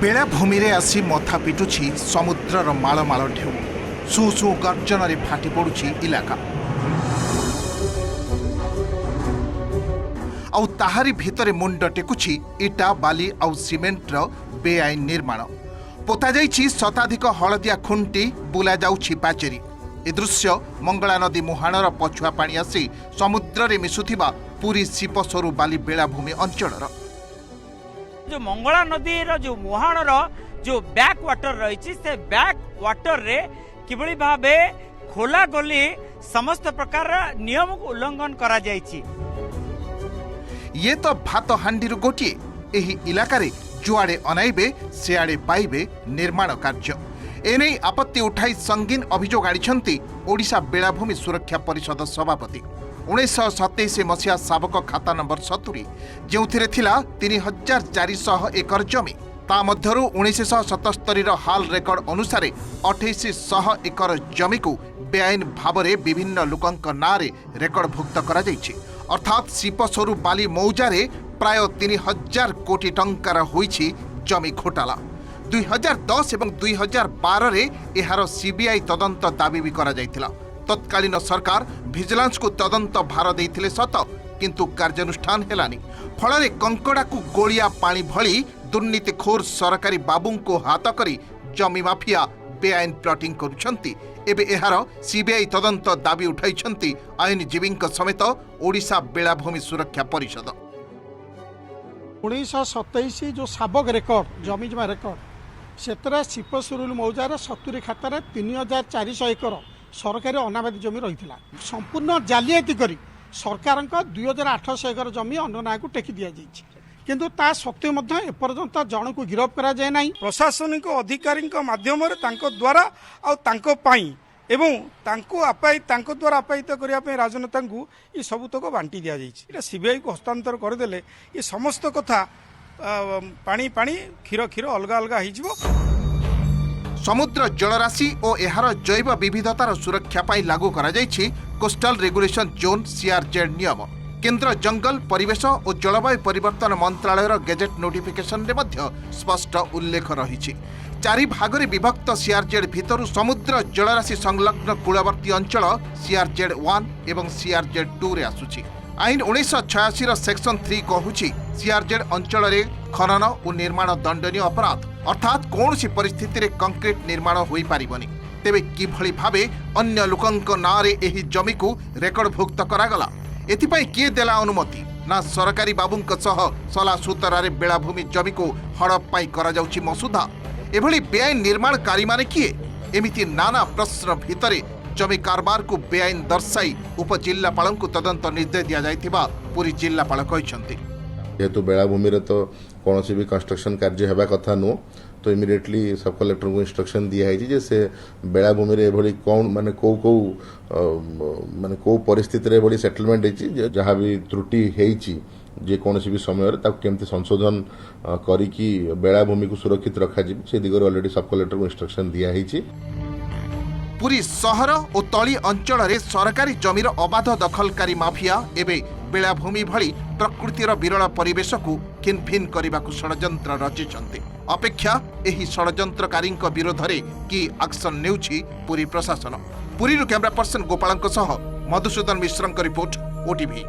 बेलाभूमि रे आसी मथा पिटुछि समुद्रर माळमाळ ढेउ सु सु गर्जन फाटी पड़ुछि इलाका आउ ताहारी भितरे मुंड टेकुछि इटा बाली आउ सिमेंटर बेआईन निर्माण पोता जाइछि शताधिक हलदिया खुंटी बुला जाउछि पाचेरी। ए दृश्य मंगला नदी मुहाणर पछुआ पानी आसी समुद्र रे मिसुथिबा पुरी सिपसरु बाली बेलाभूमि अंचलर जो मंगला नदी रो जो मुहाणर जो बैक वाटर रही से बैक वाटर रे किभली भाबे खोला गली समस्त प्रकार नियम को उल्लंघन करा जायछि। ये तो भात हांडी गोटे एही इलाका जुआड़े अनाइबे सियाड़े पाइबे निर्माण कार्य एने आपत्ति उठाई संगीन अभियोग आनिछंती ओडिशा बेलाभूमि सुरक्षा परिषद सभापति। 1927 मसीहा साबक खाता नंबर 70 जो थिला 3400 एकर जमी ता मध्यरु 1977 हाल रेकर्ड अनुसार 2800 एकर जमी को बेआईन भाव में विभिन्न लोकंक नारे रेकर्डभुक्त करा जायछि। अर्थात सिपसरु बाली मौजारे प्राय 3000 कोटी टंकार होईछि जमी घोटाला। 2010 एवं 2012 रे एहार सीबीआई तदंत दाबी भी करा जायतिला। तत्कालीन सरकार विजिलेंस को तदंत भार देइथिले सत किंतु कार्यानुष्ठान हेलानी फल कंकड़ा को गोलिया पानी भली दुर्नीतिखोर सरकारी बाबू को हाथ करी जमी माफिया बेआईन प्लटिंग करुछंती। एबे एहार सीबीआई तदंत दाबी उठाइछंती आईनजीवी समेत ओडिशा बेलाभूमि सुरक्षा परिषद। 1927 जो साबक रेकर्ड जमी जमा रेकर्ड से सिपसुरुल मौजार 70 खातार 3400 एकर सरकारी अनाबादी जमी रही संपूर्ण जालियाती करी सरकार 2800 एकर जमी अन्य नायक टेकी दि जाइए किंतु ता सत्वे एपर्यंत जन को गिरफ करा जाए नहीं। प्रशासनिक अधिकारी माध्यम द्वारा द्वारा आपायित करने राजनेता को ये सबुतक बांटी दि जाइए। सीबीआई को हस्तांतर करदेले ये समस्त कथा पानी पानी क्षीर क्षीर अलग अलग हो। समुद्र जलराशि और एहार जैव विविधतार सुरक्षा पाई लागू करा जाइछि कोस्टल रेगुलेशन जोन सीआरजेड नियम। केंद्र जंगल परिवेश और जलवायु परिवर्तन मंत्रालयर गेजेट नोटिफिकेशन रे मध्य स्पष्ट उल्लेख रही। 4 भागरे विभक्त सीआरजेड भितर समुद्र जलराशि संलग्न कूलवर्ती अंचल सीआरजेड 1 एवं सीआरजेड 2 रे आसुछि। आईन 1986 सेक्शन 3 कहूछि सीआरजेड अंचल रे खनन और निर्माण दंडनीय अपराध अर्थात कौन सी परिस्थिति रे कंक्रीट निर्माण होई पारिबनी। तेबे किभली भाबे अन्य लोकंक नारे एही जमी को रेकर्डभुक्त करागला एथिपाई किए देला अनुमति ना सरकारी बाबूंक सह सला सूतरारे बेलाभूमि जमी को हड़प पाई करा जाउछि मसुदा। एभली बेआईन निर्माणकारी माने किए एमिति नाना प्रश्न भितरे जमी कारबार को बेआईन दर्शाई उपजिल्लापाल को तदंत निर्देश दिया जाइथिबा पुरी जिल्लापाल कहिसंती। जेहेतु बेलाभूमि रे तो कौन भी कंस्ट्रक्शन कार्य हेबा कथा नु तो इमिडिएटली सब कलेक्टर को इंस्ट्रक्शन दिया है से बेलाभूमि रे एभली कौन माने को परिस्थिति रे एभली सेटलमेंट है जहाँ भी त्रुटि हेइची जे कौन भी समय केमती संशोधन करिकी बेलाभूमि को सुरक्षित रखा जी से दिगरे ऑलरेडी सब कलेक्टर को इंस्ट्रक्शन दिया है। पुरी सहर और तली अंचल रे सरकारी जमीर अबाध दखलकारी माफिया एबे बेलाभूमि भली प्रकृतिर विरल परिवेश को खिनभिन करने को षड्यंत्र रचिछंती। अपेक्षा एही षड्यंत्रकारी विरोध में कि एक्शन नेउछि पुरी प्रशासन। पुरी कैमरा पर्सन गोपाल सह मधुसूदन मिश्र रिपोर्ट ओटीवी।